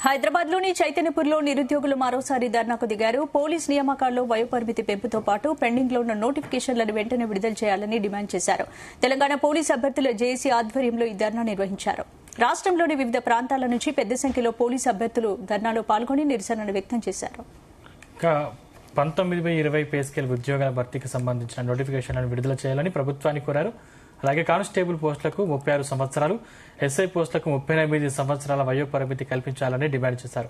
హైదరాబాద్లోని చైతన్యపూర్లో నిరుద్యోగులు మరోసారి ధర్నాకు దిగారు. పోలీస్ నియామకాల్లో వయోపరిమితి పెంపుతో పాటు పెండింగ్లో ఉన్న నోటిఫికేషన్లను వెంటనే విడుదల చేయాలని డిమాండ్ చేశారు. తెలంగాణ పోలీస్ అభ్యర్థుల జేఏసీ ఆధ్వర్యంలో ఈ ధర్నా నిర్వహించారు. రాష్ట్రంలోని వివిధ ప్రాంతాల నుంచి పెద్ద సంఖ్యలో పోలీసు అభ్యర్థులు ధర్నాలో పాల్గొని నిరసనను వ్యక్తం చేశారు. 19/20 పే స్కేల్ ఉద్యోగాల భర్తీకి సంబంధించిన నోటిఫికేషన్లను విడుదల చేయాలని ప్రభుత్వాన్ని కోరారు. అలాగే కానిస్టేబుల్ పోస్టులకు 36 సంవత్సరాలు, ఎస్ఐ పోస్టులకు 38 సంవత్సరాల వయోపరిమితి కల్పించాలని డిమాండ్ చేశారు.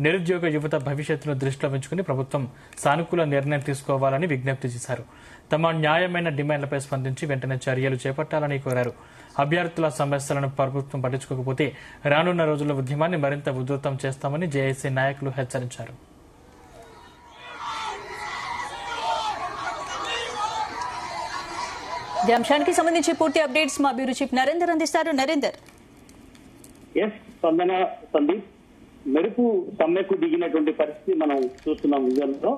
నిరుద్యోగ యువత భవిష్యత్తును దృష్టిలో ఉంచుకుని ప్రభుత్వం సానుకూల నిర్ణయం తీసుకోవాలని విజ్ఞప్తి చేశారు. తమ న్యాయమైన డిమాండ్లపై స్పందించి వెంటనే చర్యలు చేపట్టాలని కోరారు. అభ్యర్థుల సమస్యలను ప్రభుత్వం పట్టించుకోకపోతే రానున్న రోజుల్లో ఉద్యమాన్ని మరింత ఉధృతం చేస్తామని జేఏసీ నాయకులు హెచ్చరించారు. ఈ అంశానికి సంబంధించి పూర్తి అప్డేట్స్ మా బ్యూరో చీఫ్ నరేందర్ అందిస్తారు. నరేందర్. సందీప్, మెరుపు సమ్మెకు దిగినటువంటి పరిస్థితి మనం చూస్తున్నాం. విజయంలో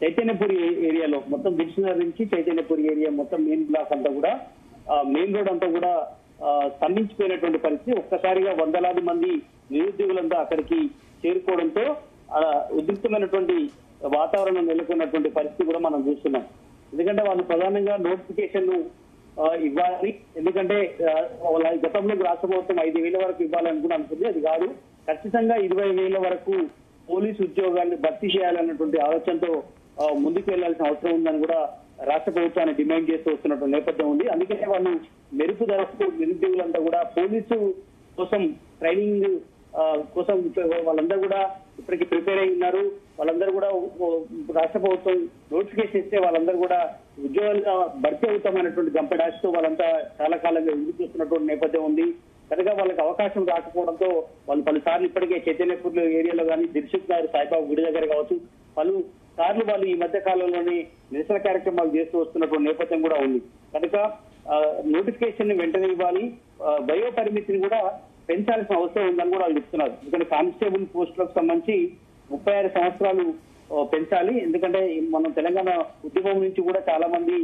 చైతన్యపురి ఏరియాలో మొత్తం డిక్షనరీ నుంచి చైతన్యపురి ఏరియా మొత్తం మెయిన్ బ్లాక్ అంతా కూడా మెయిన్ రోడ్ అంతా కూడా స్తంభించిపోయినటువంటి పరిస్థితి. ఒక్కసారిగా వందలాది మంది నిరుద్యోగులంతా అక్కడికి చేరుకోవడంతో ఉద్రిక్తమైనటువంటి వాతావరణం నెలకొన్నటువంటి పరిస్థితి కూడా మనం చూస్తున్నాం. ఎందుకంటే వాళ్ళు ప్రధానంగా నోటిఫికేషన్ ఇవ్వాలి. ఎందుకంటే గతంలో రాష్ట్ర ప్రభుత్వం 5,000 వరకు ఇవ్వాలనుకుని అనుకుంది. అది కాదు, ఖచ్చితంగా 20,000 వరకు పోలీసు ఉద్యోగాన్ని భర్తీ చేయాలన్నటువంటి ఆలోచనతో ముందుకు వెళ్లాల్సిన అవసరం ఉందని కూడా రాష్ట్ర ప్రభుత్వాన్ని డిమాండ్ చేస్తూ వస్తున్నటువంటి నేపథ్యం ఉంది. అందుకనే వాళ్ళు మెరుపు ధరకు నిరుద్యోగులంతా కూడా పోలీసు కోసం ట్రైనింగ్ కోసం వాళ్ళందరూ కూడా ఇప్పటికి ప్రిపేర్ అయి ఉన్నారు. వాళ్ళందరూ కూడా రాష్ట్ర ప్రభుత్వం నోటిఫికేషన్ ఇస్తే వాళ్ళందరూ కూడా ఉద్యోగాలుగా భర్తీ అవుతామనేటువంటి గంపెడాస్తో వాళ్ళంతా చాలా కాలంగా ఎదురు చూస్తున్నటువంటి నేపథ్యం ఉంది. కనుక వాళ్ళకి అవకాశం రాకపోవడంతో వాళ్ళు పలుసార్లు ఇప్పటికే చైతన్యపూర్ ఏరియాలో కానీ, దిల్సుఖ్ నగర్, సాయిబాబా గుడి దగ్గర కావచ్చు, పలు సార్లు వాళ్ళు ఈ మధ్య కాలంలోని నిరసన కార్యక్రమాలు చేస్తూ వస్తున్నటువంటి నేపథ్యం కూడా ఉంది. కనుక నోటిఫికేషన్ ని వెంటనే ఇవ్వాలి, వయో పరిమితిని కూడా పెంచాల్సిన అవసరం ఉందని కూడా వాళ్ళు చెప్తున్నారు. ఎందుకంటే కానిస్టేబుల్ పోస్టులకు సంబంధించి 36 సంవత్సరాలు పెంచాలి. ఎందుకంటే మనం తెలంగాణ ఉద్యమం నుంచి కూడా చాలా మంది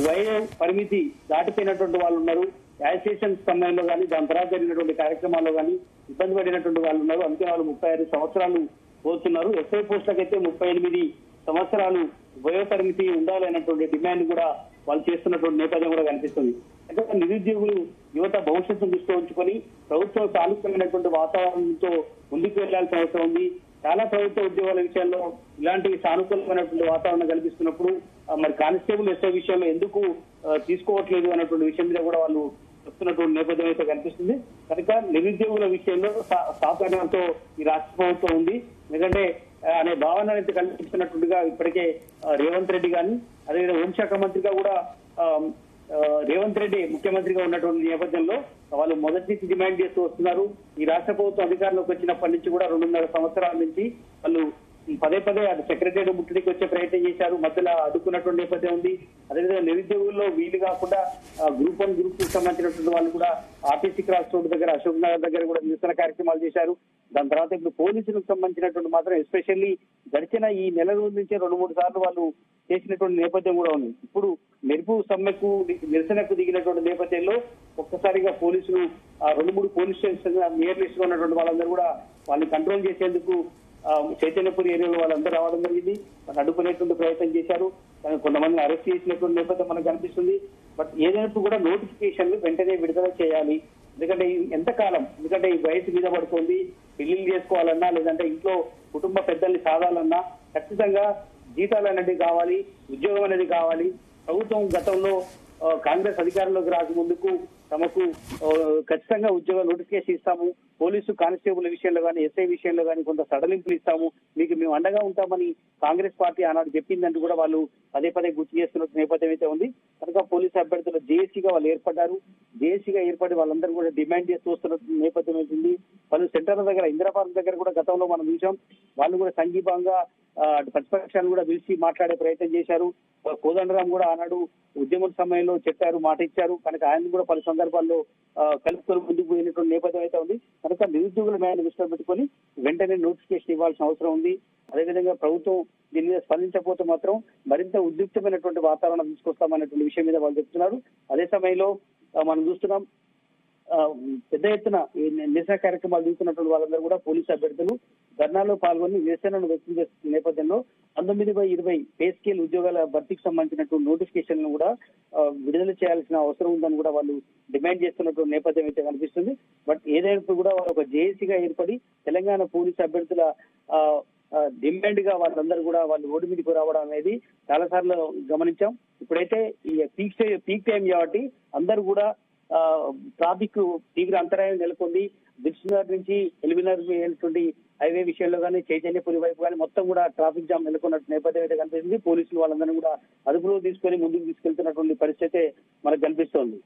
వయో పరిమితి దాటిపోయినటువంటి వాళ్ళు ఉన్నారు. యాజిటేషన్ సమయంలో కానీ, దాని తర్వాత జరిగినటువంటి కార్యక్రమాల్లో కానీ ఇబ్బంది పడినటువంటి వాళ్ళు ఉన్నారు. అందుకే వాళ్ళు 36 సంవత్సరాలు పోతున్నారు. ఎస్ఐ పోస్టులకు అయితే 38 సంవత్సరాలు వయో పరిమితి ఉండాలనేటువంటి డిమాండ్ కూడా వాళ్ళు చేస్తున్నటువంటి నేపథ్యం కూడా కనిపిస్తుంది. అంటే నిరుద్యోగులు యువత భవిష్యత్తును దృష్టిలో ఉంచుకొని ప్రభుత్వం సానుకూలమైనటువంటి వాతావరణంతో ముందుకు వెళ్లాల్సిన అవసరం ఉంది. చాలా ప్రభుత్వ ఉద్యోగాల విషయాల్లో ఇలాంటి సానుకూలమైనటువంటి వాతావరణం కల్పిస్తున్నప్పుడు మరి కానిస్టేబుల్ ఎస్ఐ విషయంలో ఎందుకు తీసుకోవట్లేదు అనేటువంటి విషయం మీద కూడా వాళ్ళు చెప్తున్నటువంటి నేపథ్యం అయితే కనిపిస్తుంది. కనుక నిరుద్యోగుల విషయంలో సహకారంతో ఈ రాష్ట్ర ప్రభుత్వం ఉంది. ఎందుకంటే అనే భావన అయితే కల్పిస్తున్నట్టుగా ఇప్పటికే రేవంత్ రెడ్డి కానీ, అదేవిధంగా హోంశాఖ మంత్రిగా కూడా రేవంత్ రెడ్డి ముఖ్యమంత్రిగా ఉన్నటువంటి నేపథ్యంలో వాళ్ళు మొదటి నుంచి డిమాండ్ చేస్తూ వస్తున్నారు. ఈ రాష్ట్ర ప్రభుత్వం అధికారంలోకి వచ్చినప్పటి నుంచి కూడా 2.5 సంవత్సరాల నుంచి వాళ్ళు పదే అటు సెక్రటరీ ముట్టడికి వచ్చే ప్రయత్నం చేశారు. మధ్యలో అడ్డుకున్నటువంటి నేపథ్యం ఉంది. అదేవిధంగా నిరుద్యోగుల్లో వీలు కాకుండా గ్రూప్ 1, గ్రూప్ 2 సంబంధించినటువంటి వాళ్ళు కూడా ఆర్టీసీ క్రాస్ రోడ్ దగ్గర, అశోక్ నగర్ దగ్గర కూడా నిరసన కార్యక్రమాలు చేశారు. దాని తర్వాత ఇప్పుడు పోలీసులకు సంబంధించినటువంటి మాత్రం ఎస్పెషల్లీ గడిచిన ఈ నెల రోజుల నుంచే 2-3 సార్లు వాళ్ళు చేసినటువంటి నేపథ్యం కూడా ఉంది. ఇప్పుడు మెరుపు సమ్మెకు నిరసనకు దిగినటువంటి నేపథ్యంలో ఒక్కసారిగా పోలీసులు 2-3 పోలీస్ స్టేషన్ నియర్ లిస్ట్ లో ఉన్నటువంటి వాళ్ళందరూ కూడా వాళ్ళని కంట్రోల్ చేసేందుకు చైతన్యపూర్ ఏరియాలో వాళ్ళందరూ రావడం జరిగింది. వాళ్ళు అడ్డుకునేటువంటి ప్రయత్నం చేశారు. కానీ కొంతమందిని అరెస్ట్ చేసినటువంటి నేపథ్యం మనకు కనిపిస్తుంది. బట్ ఏదైనప్పుడు కూడా నోటిఫికేషన్లు వెంటనే విడుదల చేయాలి. ఎందుకంటే ఎంతకాలం, ఎందుకంటే ఈ వయసు మీద పడుతుంది. పెళ్లిళ్ళు చేసుకోవాలన్నా, లేదంటే ఇంట్లో కుటుంబ పెద్దల్ని సాధాలన్నా ఖచ్చితంగా జీతాలు అనేది కావాలి, ఉద్యోగం అనేది కావాలి. ప్రభుత్వం గతంలో కాంగ్రెస్ అధికారంలోకి రాకముందుకు తమకు ఖచ్చితంగా ఉద్యోగ నోటిఫికేషన్ ఇస్తాము, పోలీసు కానిస్టేబుల్ విషయంలో కానీ, ఎస్ఐ విషయంలో కానీ కొంత సడలింపులు ఇస్తాము, మీకు మేము అండగా ఉంటామని కాంగ్రెస్ పార్టీ ఆనాడు చెప్పిందంటూ కూడా వాళ్ళు పదే గుర్తు చేస్తున్న నేపథ్యం అయితే ఉంది. కనుక పోలీసు అభ్యర్థులు జేఏసీగా వాళ్ళు ఏర్పడ్డారు. జేఏసీగా ఏర్పడి వాళ్ళందరూ కూడా డిమాండ్ చేస్తూ వస్తున్న నేపథ్యం అవుతుంది. వాళ్ళు సెంటర్ల దగ్గర, ఇందిరాపార్క్ దగ్గర కూడా గతంలో మనం చూసాం. వాళ్ళు కూడా సంఘీభంగా ప్రతిపక్షాన్ని కూడా పిలిచి మాట్లాడే ప్రయత్నం చేశారు. కోదండరాం కూడా ఆనాడు ఉద్యమం సమయంలో చెప్పారు, మాట ఇచ్చారు. కనుక ఆయన కూడా పలు సందర్భాల్లో కలుపుకొని ముందుకు పోయినటువంటి నేపథ్యం అయితే ఉంది. కనుక నిరుద్యోగుల న్యాయాన్ని దృష్టిలో పెట్టుకొని వెంటనే నోటిఫికేషన్ ఇవ్వాల్సిన అవసరం ఉంది. అదేవిధంగా ప్రభుత్వం దీని మీద స్పందించకపోతే మాత్రం మరింత ఉద్రిక్తమైనటువంటి వాతావరణం తీసుకొస్తామనేటువంటి విషయం మీద వాళ్ళు చెప్తున్నారు. అదే సమయంలో మనం చూస్తున్నాం పెద్ద ఎత్తున ఈ నిరసన కార్యక్రమాలు తీసుకున్నటువంటి వాళ్ళందరూ కూడా పోలీసు అభ్యర్థులు ధర్నాలో పాల్గొని నిరసనను వ్యక్తం చేస్తున్న నేపథ్యంలో 19/20 పే స్కేల్ ఉద్యోగాల భర్తీకి సంబంధించినటువంటి నోటిఫికేషన్ ను కూడా విడుదల చేయాల్సిన అవసరం ఉందని కూడా వాళ్ళు డిమాండ్ చేస్తున్నటువంటి నేపథ్యం అయితే కనిపిస్తుంది. బట్ ఏదైనా కూడా వాళ్ళు ఒక జేఏసీగా ఏర్పడి తెలంగాణ పోలీసు అభ్యర్థుల డిమాండ్ గా వాళ్ళందరూ కూడా వాళ్ళు రోడ్డు మీదకి రావడం అనేది చాలా సార్లు గమనించాం. ఇప్పుడైతే ఈ పీక్ టైం కాబట్టి అందరూ కూడా ట్రాఫిక్ తీవ్ర అంతరాయం నెలకొంది. దిల్సుఖ్నగర్ నుంచి ఎల్బీనగర్ వెళ్ళినటువంటి హైవే విషయంలో కానీ చైతన్యపురి వైపు కానీ మొత్తం కూడా ట్రాఫిక్ జామ్ నెలకొన్నట్టు నేపథ్యం అయితే కనిపిస్తుంది. పోలీసులు వాళ్ళందరినీ కూడా అదుపులో తీసుకొని ముందుకు తీసుకెళ్తున్నటువంటి పరిస్థితి మనకు కనిపిస్తోంది.